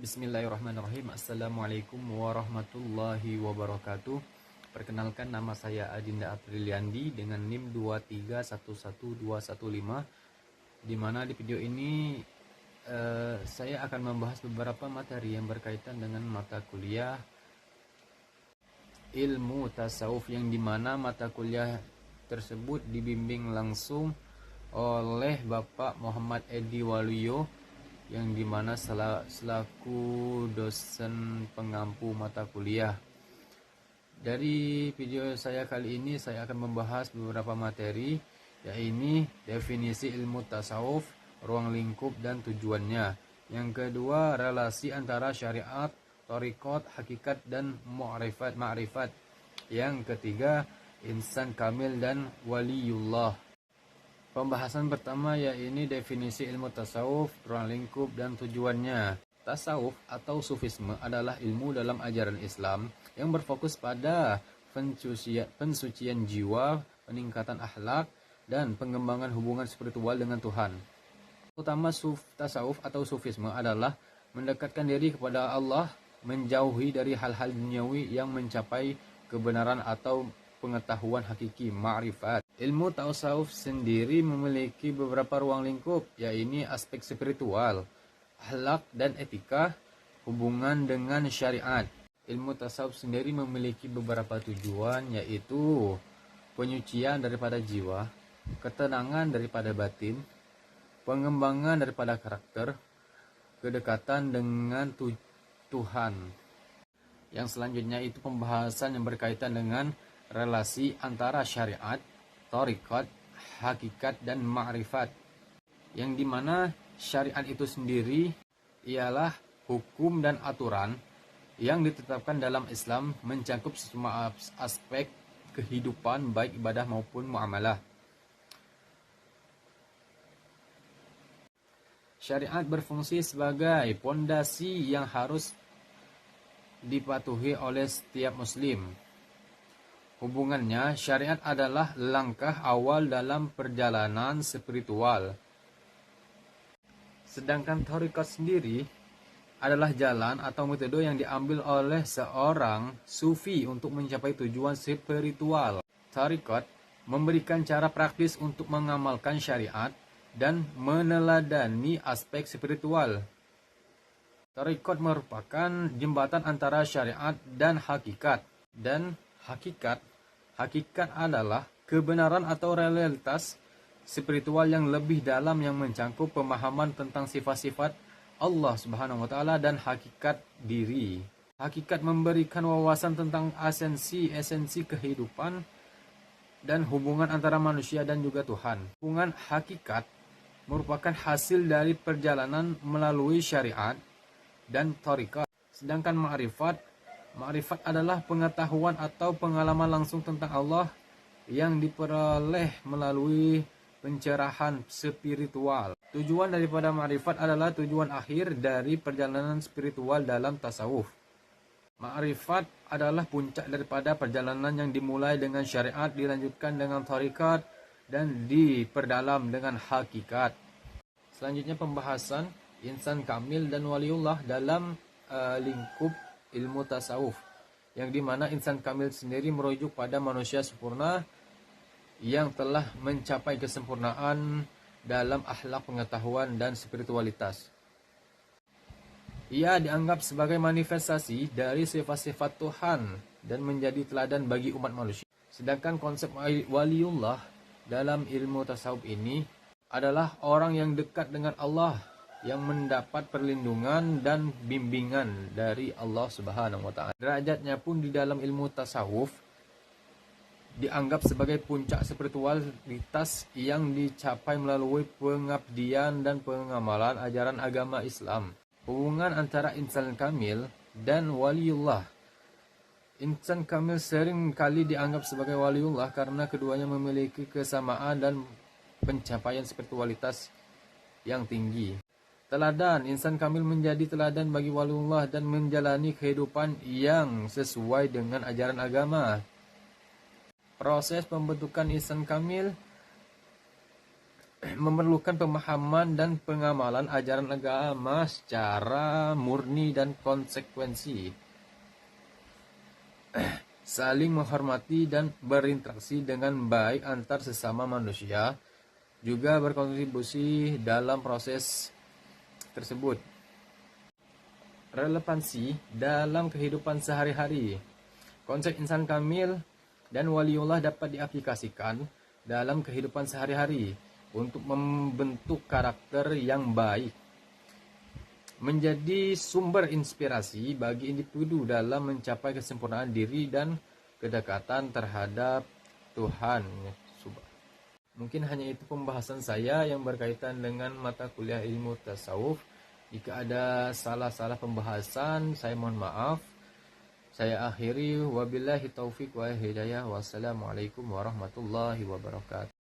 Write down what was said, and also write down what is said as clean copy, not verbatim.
Bismillahirrahmanirrahim. Assalamualaikum warahmatullahi wabarakatuh. Perkenalkan, nama saya Adinda Apriliandi dengan NIM 2311215, di mana di video ini saya akan membahas beberapa materi yang berkaitan dengan mata kuliah ilmu tasawuf, yang dimana mata kuliah tersebut dibimbing langsung oleh Bapak Muhammad Edi Waluyo, yang dimana selaku dosen pengampu mata kuliah. Dari video saya kali ini saya akan membahas beberapa materi, yaitu definisi ilmu tasawuf, ruang lingkup dan tujuannya. Yang kedua, relasi antara syariat, thariqat, hakikat dan ma'rifat. Yang ketiga, insan kamil dan waliullah. Pembahasan pertama yaitu definisi ilmu tasawuf, ruang lingkup dan tujuannya. Tasawuf atau sufisme adalah ilmu dalam ajaran Islam yang berfokus pada pensucian jiwa, peningkatan akhlak, dan pengembangan hubungan spiritual dengan Tuhan. Utama tasawuf atau sufisme adalah mendekatkan diri kepada Allah, menjauhi dari hal-hal duniawi yang mencapai kebenaran atau pengetahuan hakiki, ma'rifat. Ilmu tasawuf sendiri memiliki beberapa ruang lingkup, yaitu aspek spiritual, akhlak dan etika, hubungan dengan syariat. Ilmu tasawuf sendiri memiliki beberapa tujuan, yaitu penyucian daripada jiwa, ketenangan daripada batin, pengembangan daripada karakter, kedekatan dengan Tuhan. Yang selanjutnya itu pembahasan yang berkaitan dengan relasi antara syariat, thariqat, hakikat, dan ma'rifat. Yang dimana syariat itu sendiri ialah hukum dan aturan yang ditetapkan dalam Islam, mencakup semua aspek kehidupan baik ibadah maupun muamalah. Syariat berfungsi sebagai pondasi yang harus dipatuhi oleh setiap muslim. Hubungannya, syariat adalah langkah awal dalam perjalanan spiritual. Sedangkan thariqat sendiri adalah jalan atau metode yang diambil oleh seorang sufi untuk mencapai tujuan spiritual. Thariqat memberikan cara praktis untuk mengamalkan syariat dan meneladani aspek spiritual. Thariqat merupakan jembatan antara syariat dan hakikat. Hakikat adalah kebenaran atau realitas spiritual yang lebih dalam yang mencakup pemahaman tentang sifat-sifat Allah Subhanahu wa taala dan hakikat diri. Hakikat memberikan wawasan tentang esensi kehidupan dan hubungan antara manusia dan juga Tuhan. Hubungan hakikat merupakan hasil dari perjalanan melalui syariat dan thariqat. Sedangkan Ma'rifat adalah pengetahuan atau pengalaman langsung tentang Allah yang diperoleh melalui pencerahan spiritual. Tujuan daripada ma'rifat adalah tujuan akhir dari perjalanan spiritual dalam tasawuf. Ma'rifat adalah puncak daripada perjalanan yang dimulai dengan syariat, dilanjutkan dengan thariqat, dan diperdalam dengan hakikat. Selanjutnya pembahasan insan kamil dan waliullah dalam lingkup ilmu tasawuf, yang dimana insan kamil sendiri merujuk pada manusia sempurna yang telah mencapai kesempurnaan dalam akhlak, pengetahuan, dan spiritualitas. Ia dianggap sebagai manifestasi dari sifat-sifat Tuhan dan menjadi teladan bagi umat manusia. Sedangkan konsep waliullah dalam ilmu tasawuf ini adalah orang yang dekat dengan Allah, yang mendapat perlindungan dan bimbingan dari Allah Subhanahu wa taala. Derajatnya pun di dalam ilmu tasawuf dianggap sebagai puncak spiritualitas yang dicapai melalui pengabdian dan pengamalan ajaran agama Islam. Hubungan antara insan kamil dan waliullah. Insan kamil sering kali dianggap sebagai waliullah karena keduanya memiliki kesamaan dan pencapaian spiritualitas yang tinggi. Teladan, insan kamil menjadi teladan bagi waliullah dan menjalani kehidupan yang sesuai dengan ajaran agama. Proses pembentukan insan kamil memerlukan pemahaman dan pengamalan ajaran agama secara murni dan konsekuensi, saling menghormati dan berinteraksi dengan baik antar sesama manusia, juga berkontribusi dalam proses tersebut. Relevansi dalam kehidupan sehari-hari. Konsep insan kamil dan waliullah dapat diaplikasikan dalam kehidupan sehari-hari untuk membentuk karakter yang baik, menjadi sumber inspirasi bagi individu dalam mencapai kesempurnaan diri dan kedekatan terhadap Tuhan. Mungkin hanya itu pembahasan saya yang berkaitan dengan mata kuliah ilmu tasawuf. Jika ada salah-salah pembahasan, saya mohon maaf. Saya akhiri, wabillahi taufik wa hidayah. Wassalamualaikum warahmatullahi wabarakatuh.